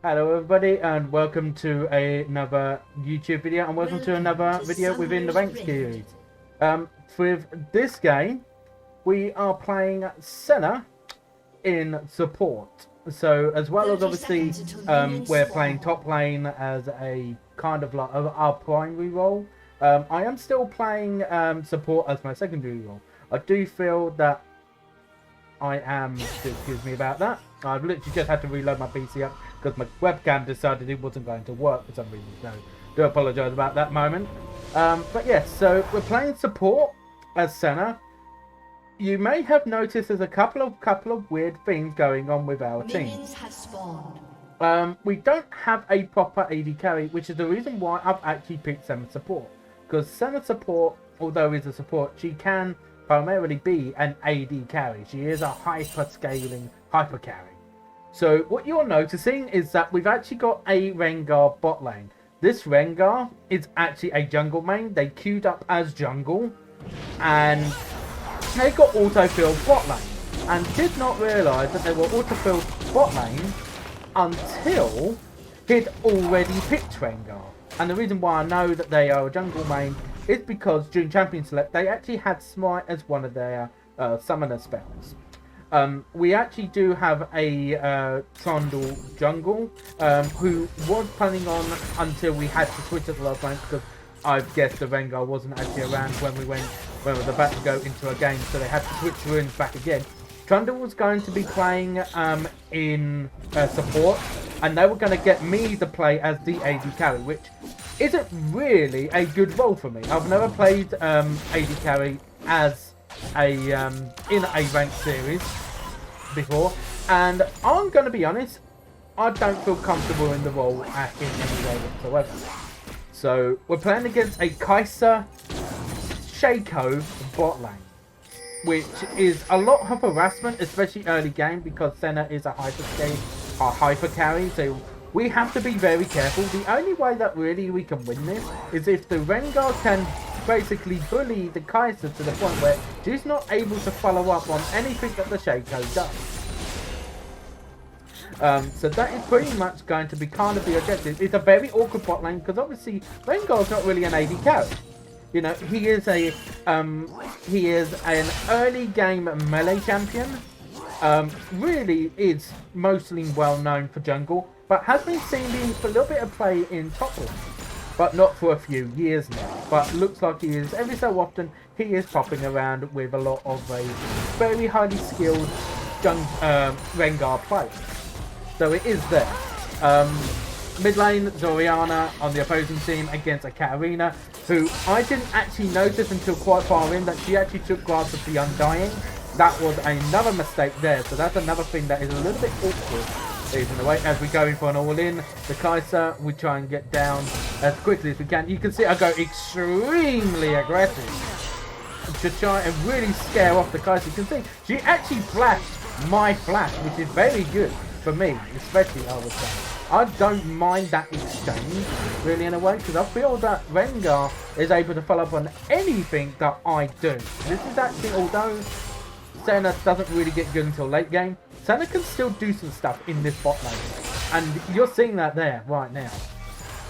Hello everybody and welcome to another YouTube video and welcome to another video within the Rank series. With this game, we are playing Senna in support. So as well as obviously we're playing top lane as a kind of like our primary role, I am still playing support as my secondary role. I do feel that I am, excuse me about that, I've literally just had to reload my PC up because my webcam decided it wasn't going to work for some reason. So, do apologise about that moment. But yes, so we're playing support as Senna. You may have noticed there's a couple of weird things going on with our team. Minions have spawned. We don't have a proper AD carry, which is the reason why I've actually picked Senna support. Because Senna support, although is a support, she can primarily be an AD carry. She is a hyper-scaling hyper carry. So what you're noticing is that we've actually got a Rengar bot lane. This Rengar is actually a jungle main. They queued up as jungle and they got auto-filled bot lane and did not realise that they were auto-filled bot lane until he'd already picked Rengar. And the reason why I know that they are a jungle main is because during Champion Select they actually had Smite as one of their summoner spells. We actually do have a Trundle jungle who was planning on until we had to switch at the last moment because I guess the Rengar wasn't actually around when we was about to go into a game, so they had to switch runes back again. Trundle was going to be playing in support, and they were going to get me to play as the AD carry, which isn't really a good role for me. I've never played AD carry as in a ranked series before, and I'm going to be honest, I don't feel comfortable in the role in any way whatsoever. So we're playing against a Kai'Sa Shaco bot lane, which is a lot of harassment, especially early game, because Senna is a hyper carry, so we have to be very careful. The only way that really we can win this is if the Rengar can basically bully the Kai'Sa to the point where she's not able to follow up on anything that the Shaco does. So that is pretty much going to be kind of the objective. It's a very awkward bot lane because obviously Rengar's not really an AD carry. You know, he is an early game melee champion. Really is mostly well known for jungle, but has been seen for a little bit of play in top lane, but not for a few years now. But looks like he is, every so often, he is popping around with a lot of a very highly skilled Rengar players. So it is there. Mid lane, Zoriana on the opposing team against a Katarina, who I didn't actually notice until quite far in that she actually took grasp of the Undying. That was another mistake there, so that's another thing that is a little bit awkward. In the way, as we go in for an all-in, the Kai'Sa, we try and get down as quickly as we can. You can see I go extremely aggressive to try and really scare off the Kai'Sa. You can see she actually flashed my flash, which is very good for me, especially I would say. I don't mind that exchange, really, in a way, because I feel that Rengar is able to follow up on anything that I do. This is actually, although Senna doesn't really get good until late game, Senna can still do some stuff in this bot lane. And you're seeing that there, right now.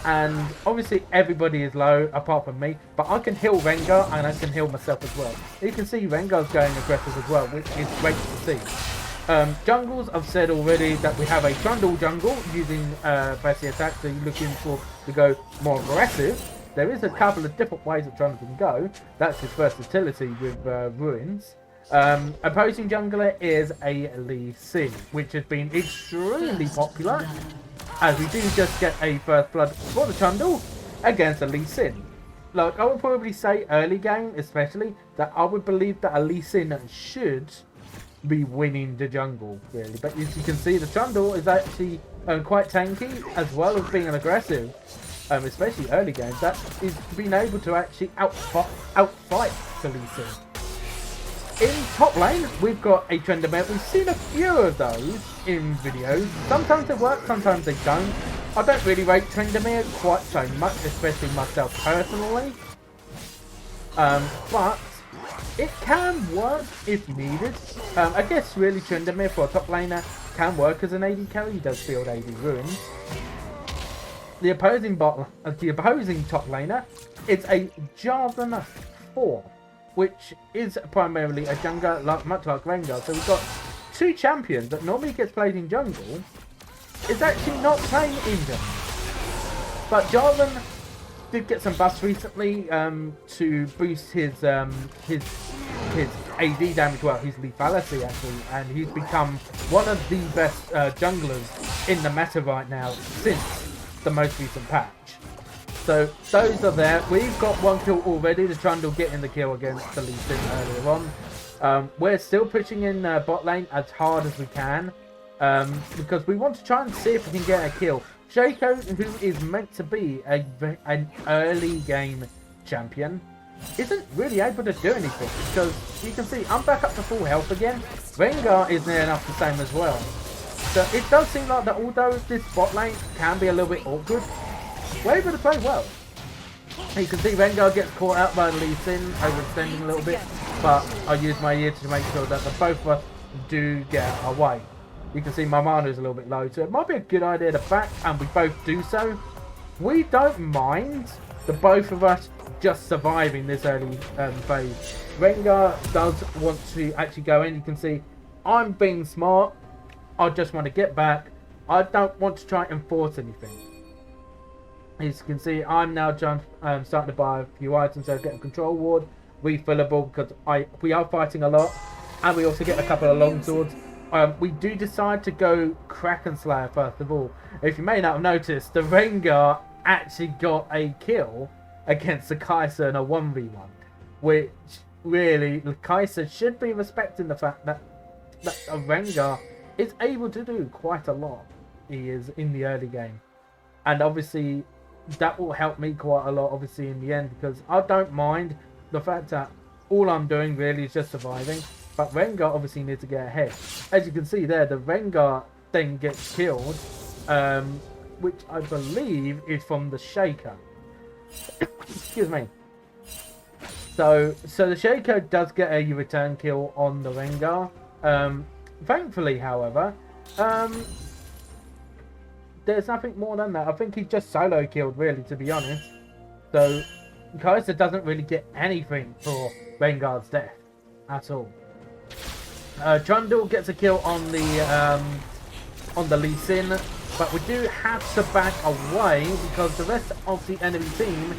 And obviously everybody is low, apart from me, but I can heal Rengar and I can heal myself as well. You can see Rengar's going aggressive as well, which is great to see. Jungles, I've said already that we have a Trundle jungle using Bessie attack, so you're looking to go more aggressive. There is a couple of different ways that Trundle can go. That's his versatility with Ruins. Opposing jungler is a Lee Sin, which has been extremely popular, as we do just get a first blood for the Trundle against a Lee Sin. Like, I would probably say early game especially, that I would believe that a Lee Sin should be winning the jungle, really. But as you can see, the Trundle is actually quite tanky, as well as being an aggressive, especially early games. That is being able to actually outfight the Lee Sin. In top lane, we've got a Tryndamere. We've seen a few of those in videos. Sometimes they work, sometimes they don't. I don't really rate Tryndamere quite so much, especially myself personally. But it can work if needed. I guess really Tryndamere for a top laner can work as an AD carry. He does field AD ruins. The opposing top laner is a Jarvan 4, which is primarily a jungler, much like Rengar. So we've got two champions that normally gets played in jungle, is actually not playing in jungle. But Jarvan did get some buffs recently to boost his AD damage, well, his lethality actually, and he's become one of the best junglers in the meta right now since the most recent patch. So those are there. We've got one kill already. The Trundle getting the kill against the Lee Sin earlier on. We're still pushing in bot lane as hard as we can because we want to try and see if we can get a kill. Shaco, who is meant to be an early game champion, isn't really able to do anything because you can see I'm back up to full health again. Rengar is near enough the same as well. So it does seem like that although this bot lane can be a little bit awkward, we're able to play well. You can see Rengar gets caught out by Lee Sin, overextending a little bit, but I use my ear to make sure that the both of us do get our way. You can see my mana is a little bit low, so it might be a good idea to back, and we both do so. We don't mind the both of us just surviving this early phase. Rengar does want to actually go in. You can see I'm being smart. I just want to get back. I don't want to try and force anything. As you can see, I'm now starting to buy a few items. So I get a control ward, refillable, because we are fighting a lot, and we also get a couple of long swords. We do decide to go Kraken Slayer first of all. If you may not have noticed, the Rengar actually got a kill against the Kai'Sa in a 1v1, which really, the Kai'Sa should be respecting the fact that a Rengar is able to do quite a lot. He is in the early game, and obviously that will help me quite a lot obviously in the end, because I don't mind the fact that all I'm doing really is just surviving. But Rengar obviously needs to get ahead. As you can see there, the Rengar thing gets killed, which I believe is from the Shaco. Excuse me. So the Shaco does get a return kill on the Rengar. Thankfully, however, there's nothing more than that. I think he just solo killed, really, to be honest. So Kai'Sa doesn't really get anything for Rengar's death at all. Trundle gets a kill on the Lee Sin, but we do have to back away because the rest of the enemy team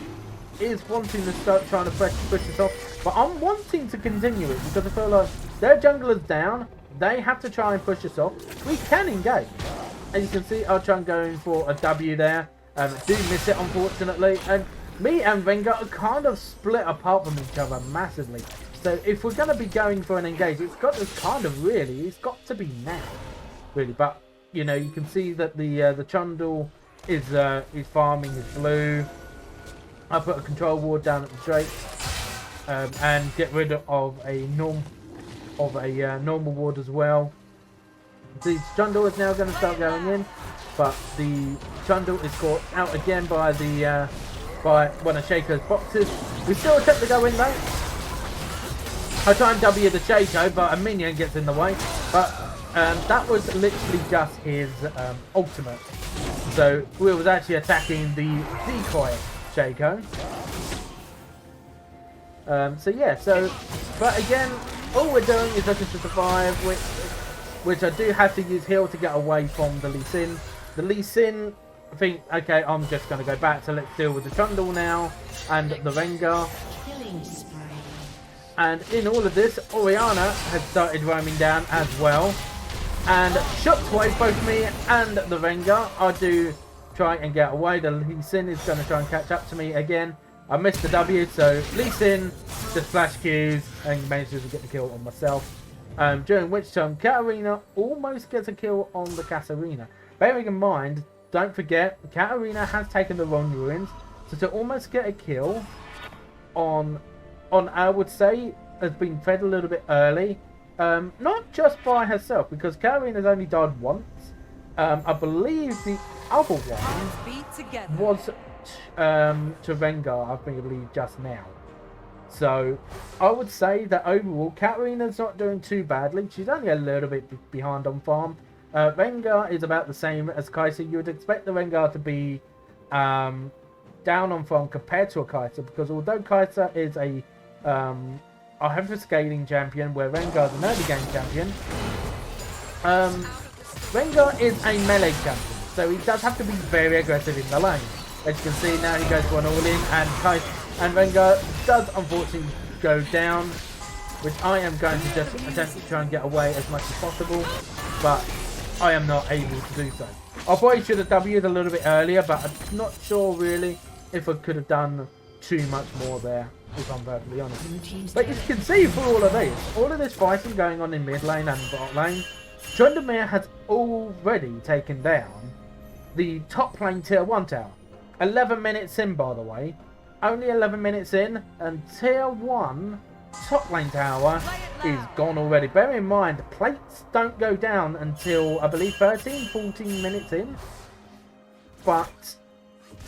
is wanting to start trying to push this off. But I'm wanting to continue it because I feel like their jungler's down. They have to try and push us off. We can engage. As you can see, I'll try and go for a W there. Do miss it, unfortunately. And me and Rengar are kind of split apart from each other massively. So if we're going to be going for an engage, it's got to it's got to be now, really. But you know, you can see that the Trundle is farming his blue. I put a control ward down at the Drake and get rid of a normal ward as well. The Trundle is now going to start going in, but the Trundle is caught out again by one of Shaco's boxes. We still attempt to go in though. I try and W the Shaco, but a minion gets in the way. But that was literally just his ultimate. So we was actually attacking the decoy Shaco. But again, all we're doing is looking to survive, which I do have to use heal to get away from the Lee Sin. The Lee Sin, I think, okay, I'm just going to go back, so let's deal with the Trundle now, and the Rengar. And in all of this, Orianna has started roaming down as well. And shockwave both me and the Rengar. I do try and get away. The Lee Sin is going to try and catch up to me again. I missed the W, so Lee Sin just flash Qs and manages to get the kill on myself. During which time, Katarina almost gets a kill on the Katarina. Bearing in mind, don't forget, Katarina has taken the wrong ruins. So to almost get a kill on I would say, has been fed a little bit early. Not just by herself, because Katarina's only died once. I believe the other one was to Rengar, I believe, just now. So I would say that overall, Katarina's not doing too badly. She's only a little bit behind on farm. Rengar is about the same as Kai'Sa. You would expect the Rengar to be down on form compared to a Kai'Sa, because although Kai'Sa is a hyperscaling champion, where Rengar is an early game champion, Rengar is a melee champion, so he does have to be very aggressive in the lane. As you can see now, he goes for an all-in, and Rengar does unfortunately go down, which I am going to just attempt to try and get away as much as possible, but I am not able to do so. I probably should have W'd a little bit earlier, but I'm not sure really if I could have done too much more there, if I'm perfectly honest. But you can see through all of this fighting going on in mid lane and bot lane, Tryndamere has already taken down the top lane tier 1 tower. 11 minutes in, by the way. Only 11 minutes in, and tier 1 top lane tower is gone already. Bear in mind, plates don't go down until, I believe, 13-14 minutes in. But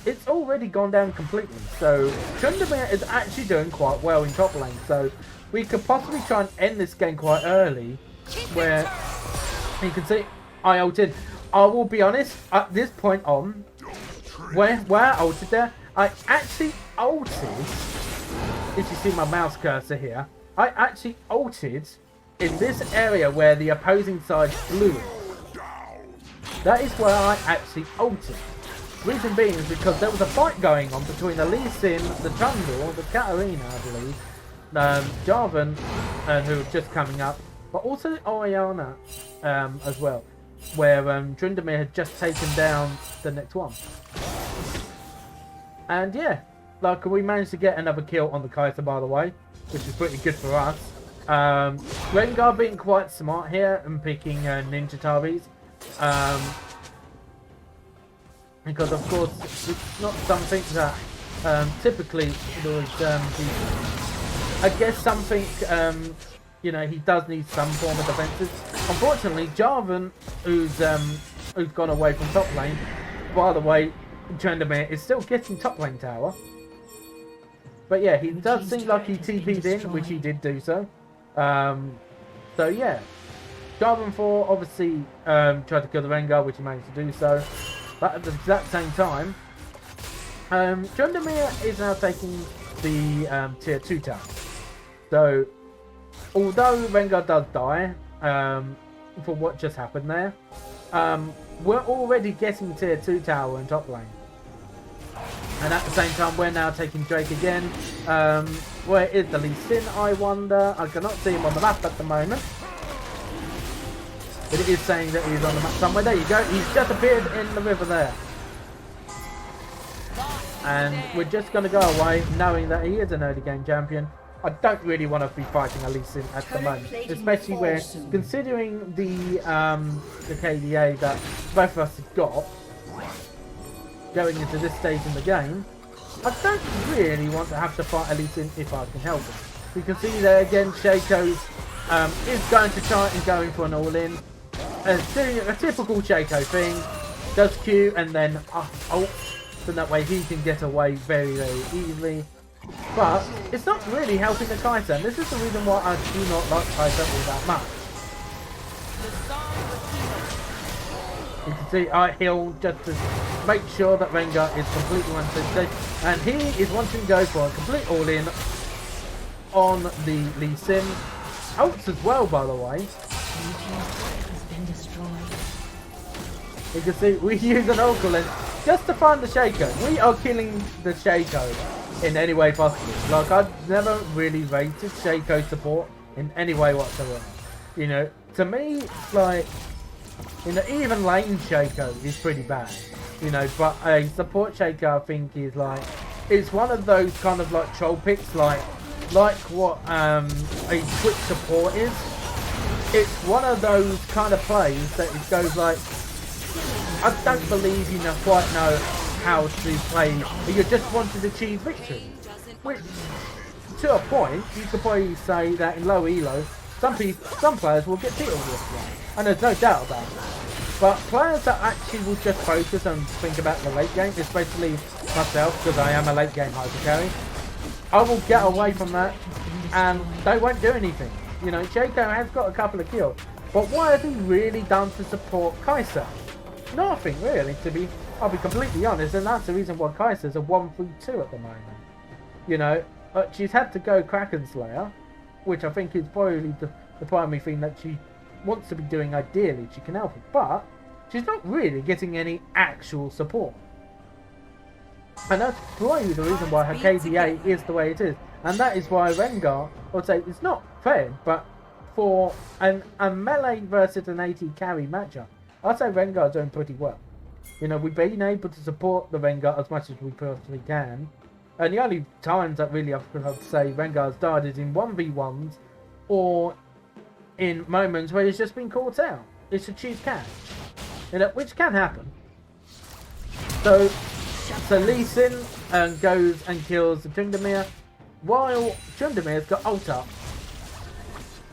it's already gone down completely. So Tryndamere is actually doing quite well in top lane. So we could possibly try and end this game quite early, where you can see I ulted. I will be honest, at this point on, where I ulted there, I actually ulted, if you see my mouse cursor here, I actually ulted in this area where the opposing side blew it. That is where I actually ulted. Reason being is because there was a fight going on between the Lee Sin, the Trundle, the Katarina, I believe, Jarvan, who was just coming up, but also Oriana as well, where Tryndamere had just taken down the next one. And yeah, like, we managed to get another kill on the Kai'Sa, by the way, which is pretty good for us. Rengar being quite smart here and picking Ninja Tabis. Because of course it's not something that typically would be, I guess, something you know, he does need some form of defenses. Unfortunately, Jarvan, who's gone away from top lane, by the way, Tryndamere is still getting top lane tower. But yeah, he does seem like he TP'd in, which he did do so. So yeah, Jarvan 4 obviously tried to kill the Rengar, which he managed to do so. But at the exact same time, Tryndamere is now taking the tier 2 tower. So, although Rengar does die for what just happened there, we're already getting tier 2 tower in top lane. And at the same time, we're now taking Drake again. Where is the Lee Sin, I wonder? I cannot see him on the map at the moment. But it is saying that he's on the map somewhere. There you go. He's just appeared in the river there. And we're just going to go away knowing that he is an early game champion. I don't really want to be fighting a Lee Sin at the moment. Especially where, considering the KDA that both of us have got going into this stage in the game, I don't really want to have to fight a Lee Sin if I can help it. You can see there again, Shaco is going to try and go in for an all-in. Doing a typical Shaco thing, does Q and then ult, so that way he can get away very, very easily. But it's not really helping the Kai'Sa, and this is the reason why I do not like Kai'Sa all that much. You can see I heal just to make sure that Rengar is completely one-sided, and he is wanting to go for a complete all-in on the Lee Sin. Ults as well, by the way. You can see we use an ult just to find the Shaco. We are killing the Shaco in any way possible. Like, I've never really rated Shaco support in any way whatsoever. You know, to me, like, you know, even lane Shaco is pretty bad. You know, but a support Shaco, I think, is like, it's one of those kind of like troll picks, like what a Twitch support is. It's one of those kind of plays that it goes like, I don't believe you quite know how to play, but you just want to achieve victory. Which, to a point, you could probably say that in low elo, some players will get beaten with this one, and there's no doubt about it. But players that actually will just focus and think about the late game, especially myself, because I am a late game hyper carry, I will get away from that, and they won't do anything. You know, Shaco has got a couple of kills, But what has he really done to support Kai'Sa? Nothing really, I'll be completely honest, and that's the reason why Kai'Sa's a 1-3-2 at the moment. You know, she's had to go Kraken Slayer, which I think is probably the primary thing that she wants to be doing ideally. She can help it, but she's not really getting any actual support. And that's probably the reason why her KDA is the way it is. And that is why Rengar, I would say, it's not fair, but for a melee versus an AT carry matchup, I'd say Rengar's doing pretty well. You know, we've been able to support the Rengar as much as we possibly can. And the only times that really I'd say Rengar's died is in 1v1s or in moments where he's just been caught out. It's a choose catch, you know, which can happen. So Lee Sin goes and kills the Tryndamere, while Tryndamere's got ult up,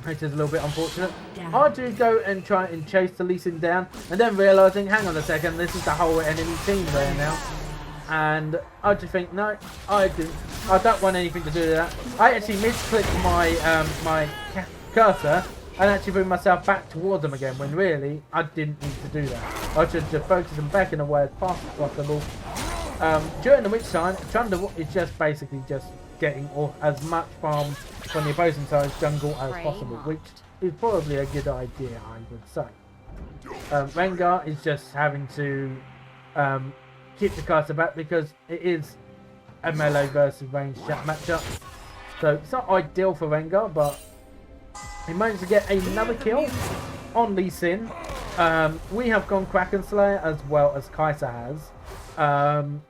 which is a little bit unfortunate. I do go and try and chase the Lee Sin down, and then realising, hang on a second, this is the whole enemy team there now. And I just think, no, I don't want anything to do with that. I actually misclicked my my cursor and actually bring myself back towards them again, when really I didn't need to do that. I should just focus them back in a way as fast as possible. During the witch sign, Trundle is just basically just getting as much farm from the opposing side's jungle as possible, which is probably a good idea, I would say. Rengar is just having to keep the caster back because it is a melee versus ranged matchup. So it's not ideal for Rengar, but he managed to get another kill on Lee Sin. We have gone Kraken Slayer as well as Kai'Sa has.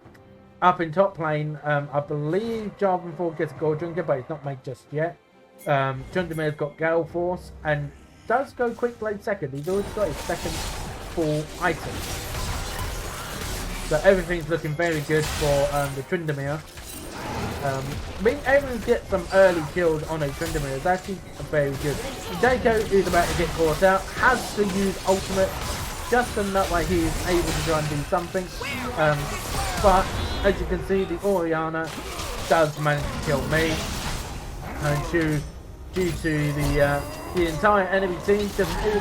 Up in top lane, I believe Jarvan 4 gets a Gold Drinker, but it's not made just yet. Tryndamere's got Gale Force and does go Quick Blade second. He's already got his second full item. So everything's looking very good for the Tryndamere. Being able to get some early kills on a Tryndamere is actually very good. Shaco is about to get caught out, has to use ultimate just in that way he is able to try and do something. But as you can see, the Orianna does manage to kill me, and due to the entire enemy team just all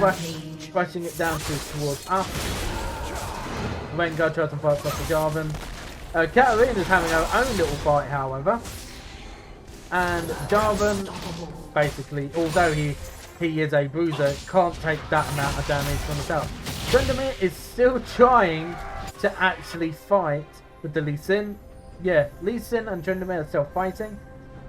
rushing it down towards us. Rengar tries to fight off the Jarvan. Katarina's having her own little fight, however, and Jarvan basically, although he is a bruiser, can't take that amount of damage from himself. Tryndamere is still trying to actually fight with the Lee Sin. Yeah, Lee Sin and Tryndamere are still fighting.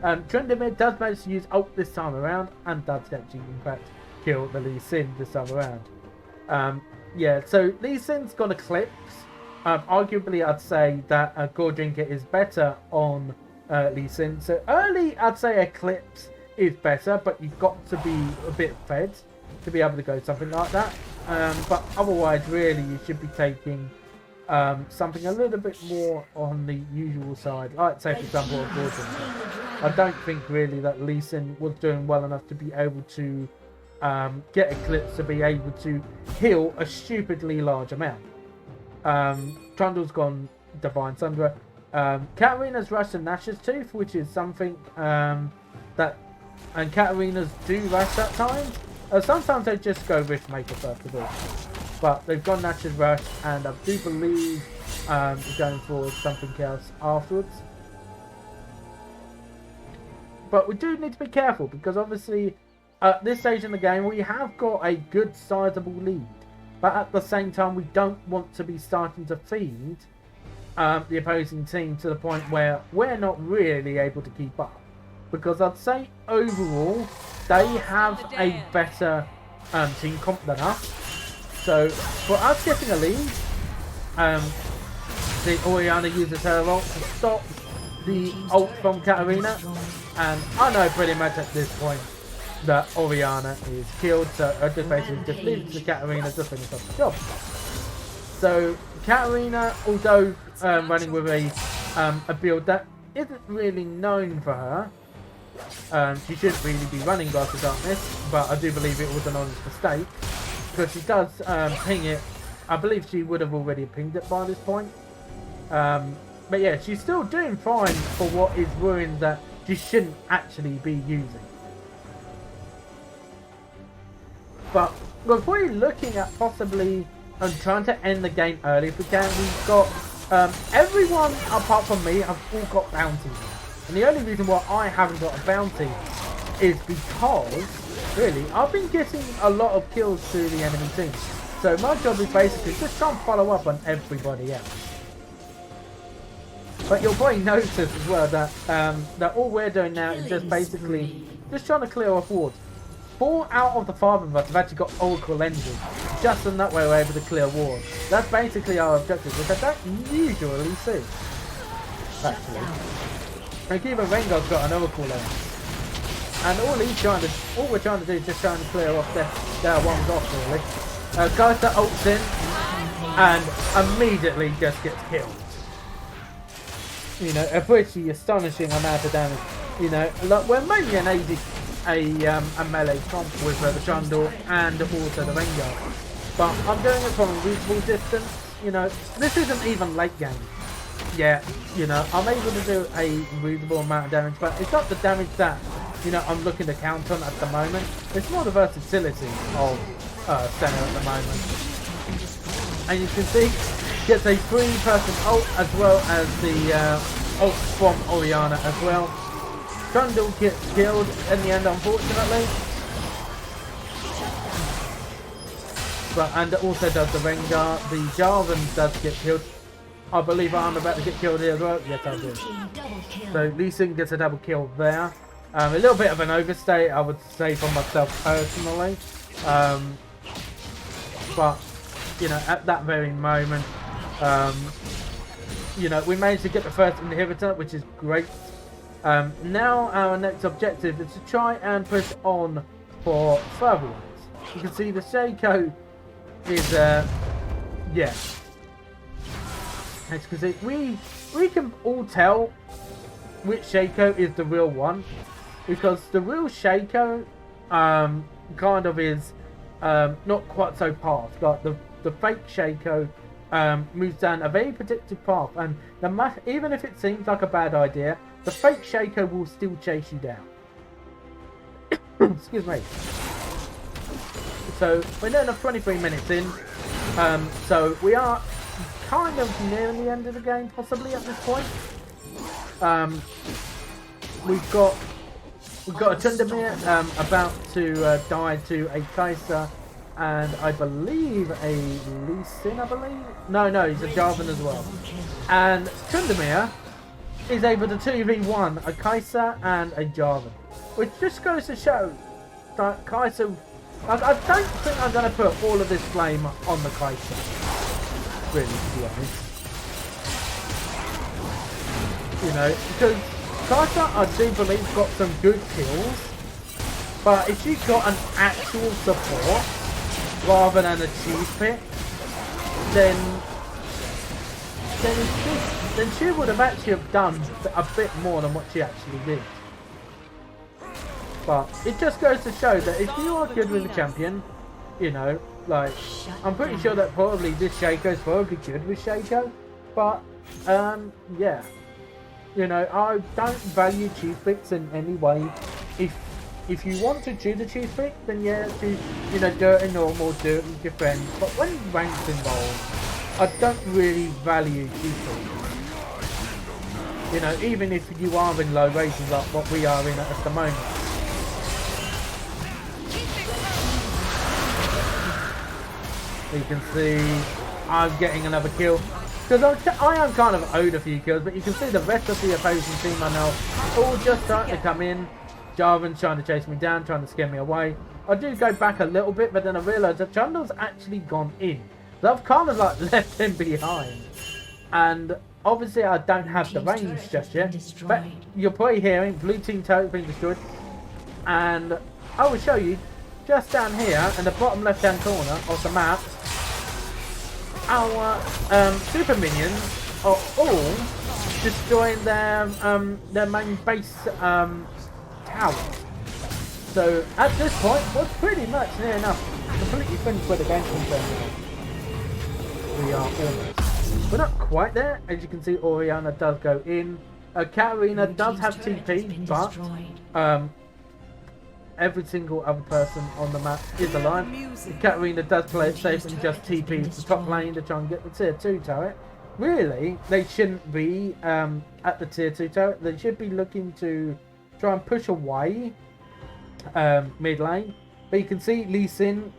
Tryndamere does manage to use ult this time around and does actually in fact kill the Lee Sin this time around. Yeah, so Lee Sin's got Eclipse. Arguably I'd say that Gold Drinker is better on Lee Sin. So early I'd say Eclipse is better, but you've got to be a bit fed to be able to go something like that. But otherwise really you should be taking something a little bit more on the usual side, like say for example a Gold Drinker. I don't think really that Lee Sin was doing well enough to be able to get Eclipse to be able to heal a stupidly large amount. Trundle's gone Divine Sundra. Katarina's rushed a Nash's Tooth, which is something that, and Katarina's do rush at times. Sometimes they just go Riftmaker first of all, but they've gone Nash's Rush, and I do believe going for something else afterwards. But we do need to be careful because obviously at this stage in the game we have got a good sizable lead, but at the same time we don't want to be starting to feed the opposing team to the point where we're not really able to keep up, because I'd say overall they have a better team comp than us. So for us getting a lead, the Orianna uses her ult to stop the ult from Katarina, and I know pretty much at this point that Orianna is killed, so I just basically just leave it to Katarina to finish off the job. So Katarina, although running with a build that isn't really known for her, she shouldn't really be running Blast of Darkness, but I do believe it was an honest mistake, because she does ping it. I believe she would have already pinged it by this point. But yeah, she's still doing fine for what is ruins that she shouldn't actually be using. But we're probably looking at possibly trying to end the game early if we can. We've got everyone apart from me have all got bounties. And the only reason why I haven't got a bounty is because, really, I've been getting a lot of kills through the enemy team. So my job is basically just try and follow up on everybody else. But you'll probably notice as well that that all we're doing now is just basically just trying to clear off wards. 4 out of the 5 of us have actually got Oracle Lenses. Just in that way we're able to clear wards. That's basically our objective, which I don't usually see. Actually. Like even Rengar's got an Oracle Lens. And all we're trying to do is just try and clear off their ones off really. Kai'Sa ults in and immediately just gets killed. You know, a pretty astonishing amount of damage. You know, like we're mainly a melee comp with the Trundle and also the Rengar. But I'm doing it from a reasonable distance. You know, this isn't even late game. Yeah, you know, I'm able to do a reasonable amount of damage, but it's not the damage that, you know, I'm looking to count on at the moment. It's more the versatility of Senna at the moment. And you can see, gets a 3-person ult as well as the ult from Orianna as well. Trundle gets killed in the end, unfortunately. But and also does the Rengar. The Jarvan does get killed. I believe I'm about to get killed here as well. Yes, I do. So Lee Sin gets a double kill there. A little bit of an overstay, I would say, for myself personally. But, you know, at that very moment, you know, we managed to get the first inhibitor, which is great. Now our next objective is to try and push on for further ones. You can see the Shaco is, yeah. As you can see, we can all tell which Shaco is the real one, because the real Shaco kind of is not quite so fast. Like the fake Shaco moves down a very predictive path, and even if it seems like a bad idea, the fake Shaco will still chase you down. Excuse me. So we're now 23 minutes in, so we are kind of near the end of the game, possibly at this point. We've got a Tryndamere about to die to a Kai'Sa and I believe a Lee Sin, I believe. No, he's a Jarvan as well. And Tryndamere is able to 2v1 a Kai'Sa and a Jarvan, which just goes to show that Kai'Sa. I don't think I'm going to put all of this blame on the Kai'Sa, really, to be honest. You know, because Kai'Sa, I do believe, got some good kills, but if she got an actual support rather than a cheese pick, then she would have actually done a bit more than what she actually did. But it just goes to show that if you are good with a champion, you know, like, I'm pretty sure that probably this Shaco is probably good with Shaco, but, yeah. You know, I don't value cheese picks in any way. If you want to choose a cheese pick, then yeah, choose, you know, do it in normal, do it with your friends. But when rank's involved, I don't really value cheese picks. You know, even if you are in low ratings like what we are in at the moment. You can see I'm getting another kill. Because I am kind of owed a few kills, but you can see the rest of the opposing team are now all just starting to come in. Jarvan's trying to chase me down, trying to scare me away. I do go back a little bit, but then I realise that Trundle's actually gone in. So I've kind of like left him behind. And obviously I don't have the range just yet. But you're probably hearing blue team turret being destroyed. And I will show you just down here in the bottom left hand corner of the map. Our super minions are all destroying their main base tower. So at this point, we're pretty much near enough completely finished with the game concerned. We are almost. We're not quite there. As you can see, Orianna does go in. Katarina does have TP, but every single other person on the map is alive. Katarina does play it safe and just TP to top lane to try and get the tier 2 turret. Really, they shouldn't be at the tier 2 turret. They should be looking to try and push away mid lane. But you can see Lee Sin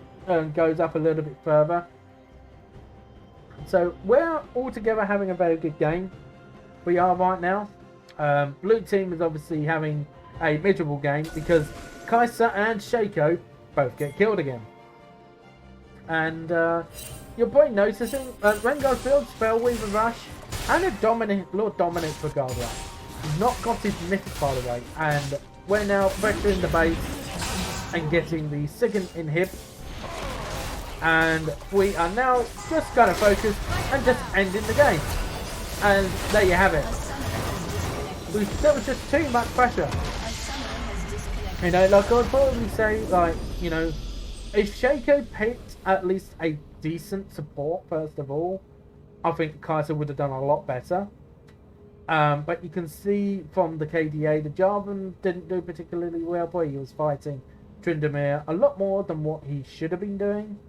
goes up a little bit further. So we're altogether having a very good game. We are right now. Blue team is obviously having a miserable game because Kai'Sa and Shaco both get killed again. And you're probably noticing Rengar's build, Spellweaver Rush, and a Lord Dominic for Guard Rush. He's not got his mythic, by the way, and we're now pressuring the base and getting the second inhib. And we are now just going to focus and just ending the game. And there you have it. There was just too much pressure. You know, like I would probably say, like, you know, if Shaco picked at least a decent support, first of all, I think Kai'Sa would have done a lot better. But you can see from the KDA, the Jarvan didn't do particularly well. Boy, he was fighting Tryndamere a lot more than what he should have been doing.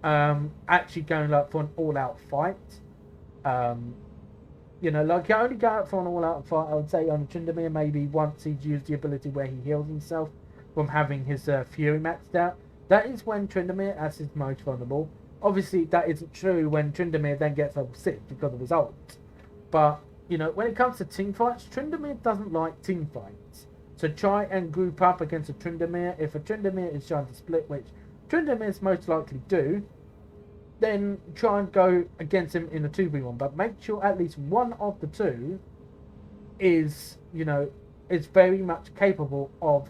Actually going like for an all-out fight. You know, like you only go out for an all-out fight, I would say on Tryndamere maybe once he's used the ability where he heals himself from having his Fury maxed out. That is when Tryndamere is his most vulnerable. Obviously, that isn't true when Tryndamere then gets level 6 because of his ult. But, you know, when it comes to team fights, Tryndamere doesn't like team fights. So try and group up against a Tryndamere. If a Tryndamere is trying to split, which Tryndamere's most likely do, then try and go against him in a 2v1. But make sure at least one of the two is, you know, is very much capable of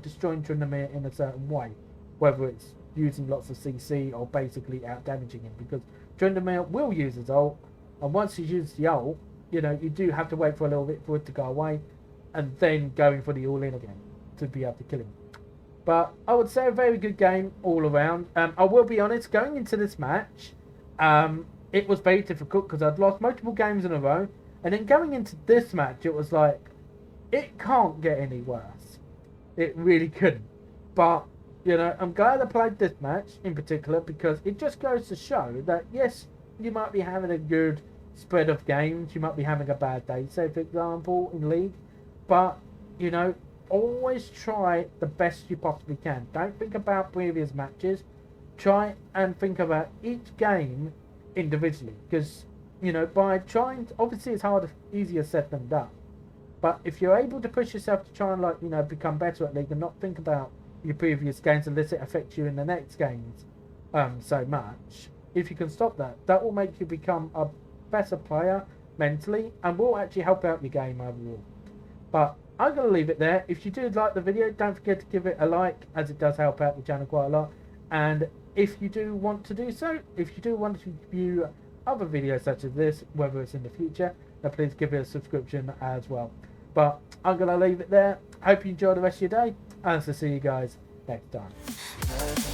destroying Tryndamere in a certain way. Whether it's using lots of CC or basically out-damaging him. Because Tryndamere will use his ult. And once he uses the ult, you know, you do have to wait for a little bit for it to go away. And then going for the all-in again to be able to kill him. But I would say a very good game all around. I will be honest, going into this match, it was very difficult because I'd lost multiple games in a row. And then going into this match, it was like, it can't get any worse. It really couldn't. But, you know, I'm glad I played this match in particular because it just goes to show that, yes, you might be having a good spread of games. You might be having a bad day, say, for example, in League. But, you know, always try the best you possibly can. Don't think about previous matches. Try and think about each game individually. Because, you know, by trying, obviously it's easier said than done. But if you're able to push yourself to try and, like, you know, become better at League and not think about your previous games unless it affects you in the next games so much, if you can stop that, that will make you become a better player mentally and will actually help out your game overall. But I'm going to leave it there. If you did like the video, don't forget to give it a like, as it does help out the channel quite a lot. And if you do want to do so, if you do want to view other videos such as this, whether it's in the future, then please give it a subscription as well. But I'm going to leave it there. Hope you enjoy the rest of your day, and I'll see you guys next time.